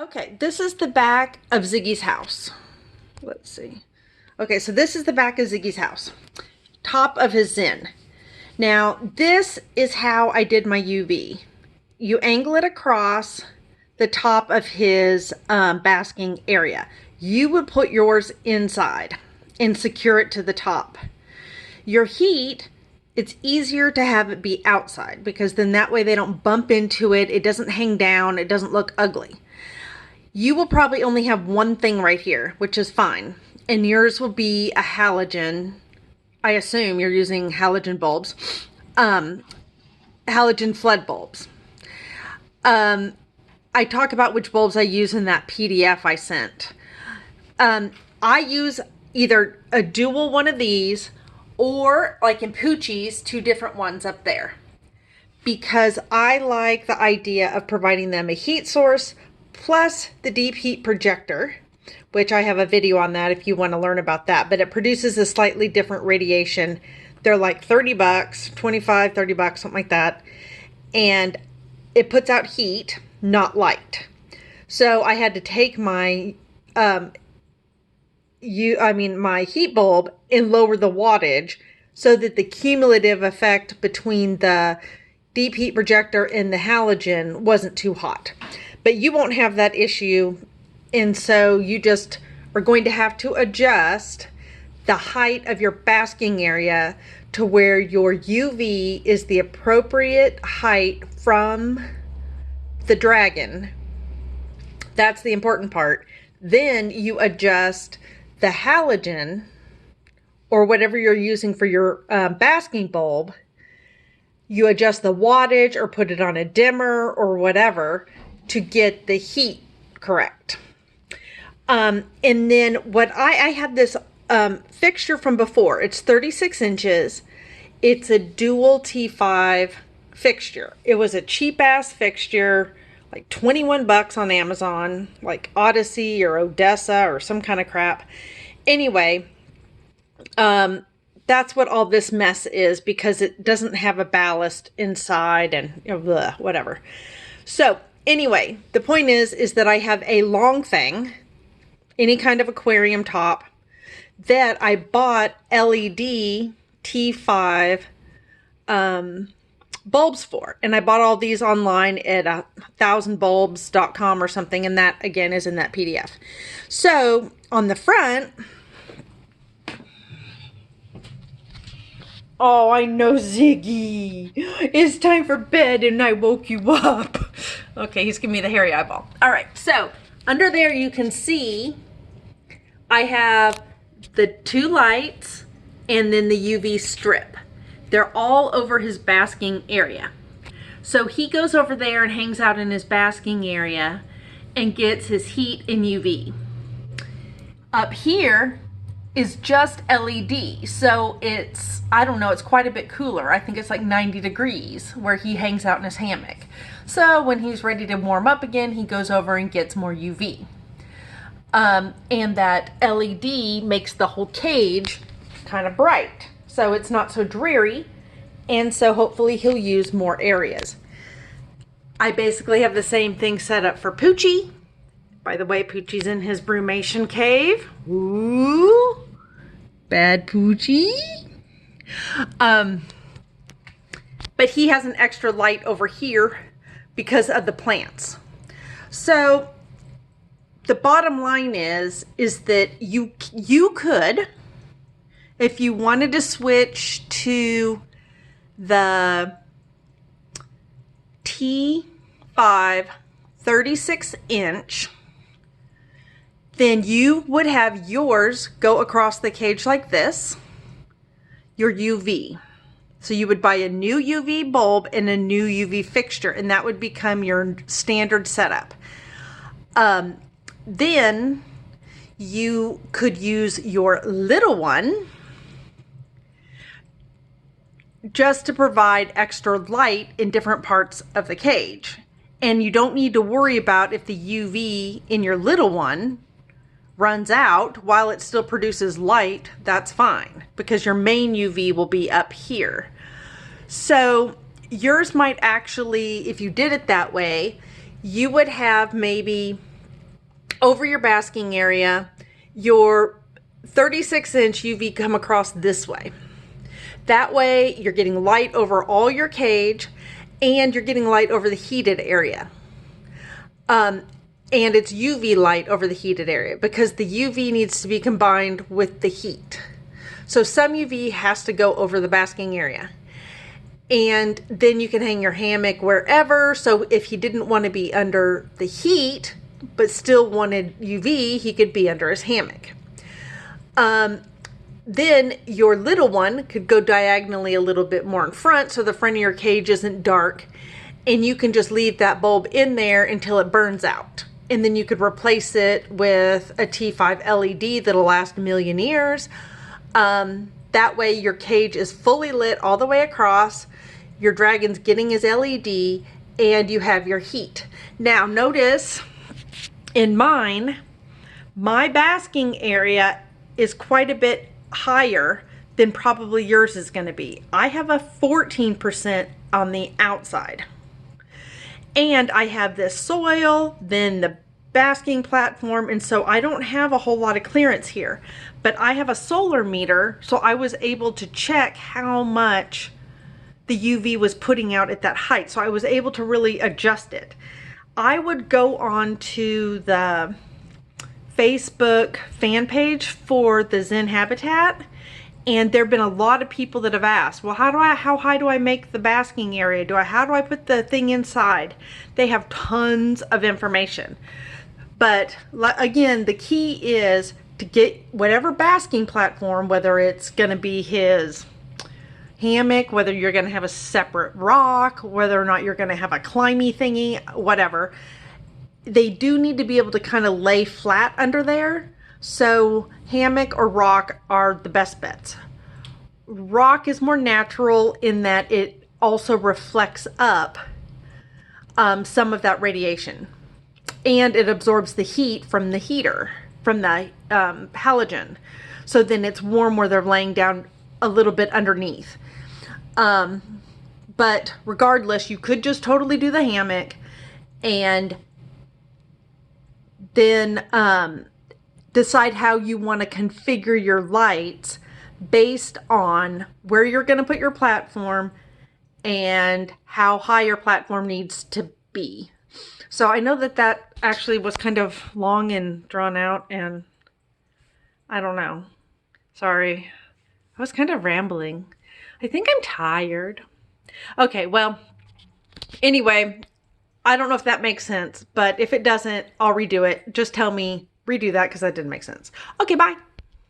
Okay, this is the back of Ziggy's house. Let's see. Okay, so this is the back of Ziggy's house. Top of his Zen. Now, this is how I did my UV. You angle it across the top of his basking area. You would put yours inside and secure it to the top. Your heat, it's easier to have it be outside because then that way they don't bump into it. It doesn't hang down. It doesn't look ugly. You will probably only have one thing right here, which is fine. And yours will be a halogen. I assume you're using halogen bulbs. Halogen flood bulbs. I talk about which bulbs I use in that PDF I sent. I use either a dual one of these or like in Poochie's, 2 different ones up there. Because I like the idea of providing them a heat source plus the deep heat projector, which I have a video on that if you want to learn about that. But it produces a slightly different radiation. They're like 30 bucks, 25, 30 bucks, something like that. And it puts out heat, not light. So I had to take my my heat bulb and lower the wattage so that the cumulative effect between the deep heat projector and the halogen wasn't too hot. But you won't have that issue, and so you just are going to have to adjust the height of your basking area to where your UV is the appropriate height from the dragon. That's the important part. Then you adjust the halogen or whatever you're using for your basking bulb. You adjust the wattage or put it on a dimmer or whatever to get the heat correct. And then what I had this fixture from before. It's 36 inches. It's a dual T5 fixture. It was a cheap ass fixture, like 21 bucks on Amazon, like Odyssey or Odessa or some kind of crap. Anyway, that's what all this mess is because it doesn't have a ballast inside and whatever. So anyway, the point is that I have a long thing, any kind of aquarium top, that I bought LED T5 bulbs for. And I bought all these online at 1000bulbs.com or something. And that, again, is in that PDF. So on the front... Oh, I know, Ziggy. It's time for bed and I woke you up. Okay, he's giving me the hairy eyeball. All right, so under there you can see I have the 2 lights and then the UV strip. They're all over his basking area. So he goes over there and hangs out in his basking area and gets his heat and UV. Up here is just LED. So it's, I don't know, it's quite a bit cooler. I think it's like 90 degrees where he hangs out in his hammock. So when he's ready to warm up again, he goes over and gets more UV. And that LED makes the whole cage kind of bright. So it's not so dreary. And so hopefully he'll use more areas. I basically have the same thing set up for Poochie. By the way, Poochie's in his brumation cave. Ooh, bad Poochie. But he has an extra light over here because of the plants. So the bottom line is that you could, if you wanted to switch to the T5 36 inch, then you would have yours go across the cage like this, your UV. So you would buy a new UV bulb and a new UV fixture, and that would become your standard setup. Then you could use your little one just to provide extra light in different parts of the cage. And you don't need to worry about if the UV in your little one runs out while it still produces light. That's fine because your main UV will be up here. So yours might actually, if you did it that way, you would have maybe over your basking area, your 36-inch UV come across this way. That way you're getting light over all your cage and you're getting light over the heated area. And it's UV light over the heated area because the UV needs to be combined with the heat. So some UV has to go over the basking area. And then you can hang your hammock wherever. So if he didn't want to be under the heat, but still wanted UV, he could be under his hammock. Then your little one could go diagonally a little bit more in front so the front of your cage isn't dark. And you can just leave that bulb in there until it burns out. And then you could replace it with a T5 LED that'll last a million years. That way your cage is fully lit all the way across. Your dragon's getting his LED and you have your heat. Now notice in mine, my basking area is quite a bit higher than probably yours is going to be. I have a 14% on the outside. And I have this soil, then the basking platform, and so I don't have a whole lot of clearance here. But I have a solar meter, so I was able to check how much the UV was putting out at that height. So I was able to really adjust it. I would go on to the Facebook fan page for the Zen Habitat, and there have been a lot of people that have asked, well, how high do I make the basking area? How do I put the thing inside? They have tons of information. But again, the key is to get whatever basking platform, whether it's going to be his hammock, whether you're going to have a separate rock, whether or not you're going to have a climby thingy, whatever. They do need to be able to kind of lay flat under there. So hammock or rock are the best bets. Rock is more natural in that it also reflects up some of that radiation. And it absorbs the heat from the heater, from the halogen. So then it's warm where they're laying down a little bit underneath. But regardless, you could just totally do the hammock and then decide how you want to configure your lights based on where you're going to put your platform and how high your platform needs to be. So I know that actually was kind of long and drawn out, and I don't know. Sorry. I was kind of rambling. I think I'm tired. Okay, well, anyway, I don't know if that makes sense, but if it doesn't, I'll redo it. Just tell me, redo that because that didn't make sense. Okay, bye.